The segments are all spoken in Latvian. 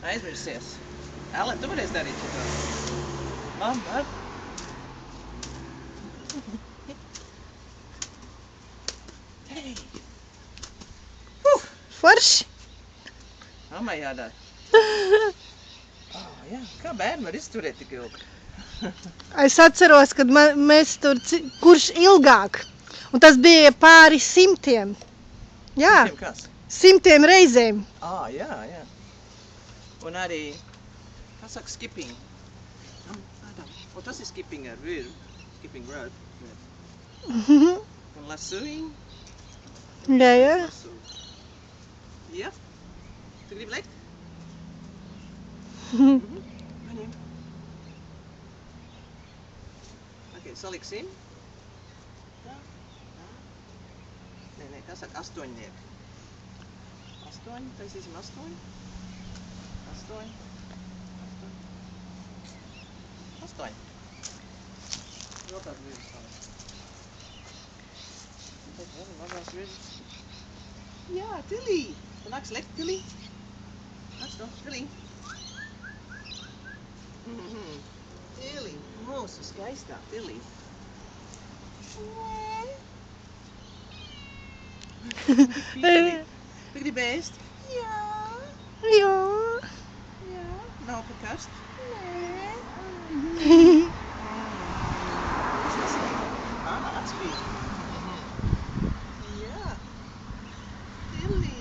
Aizmirsies. Ellen, tu varēsi darīt šo. Mamma. Hei. Forši. Mammai jādara. Jā, kā bērni var izturēt tik ilgi? Es atceros, kad mēs tur, kurš ilgāk. Un tas bija pāri 100. Jā, Viņiem kas? 100 reizēm. Jā. Un arī, kā saka, skipping. O, tas ir skipping ar viru. Skipping rope. Un lassoing. Jā. Jā. Tu gribi lekt? Paņem. Ok, saliksim. Tā. Nē, tā saka 8. 8, taisīsim 8. 8. 8. Vēl tāds virs salikt. Tad vēl mazās virs. Jā, Tilī! Tu nāks lekt, Tilī? Nāc to, Tilī. Tilī, mūsu skaistā Tilī. Tu gribi ēst? Jā. Jā. Nav pa karst? Nē. Kas tas ir? Atspīd. Jā. Tilī.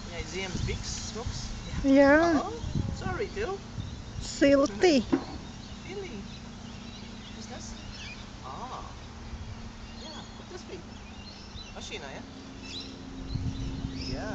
Viņai ziemas bikses smuks. Jā. Sorry, Til. Silti. Tilī. Kas tas? Jā, kur tas bija? Mašīnā, ja? Jā.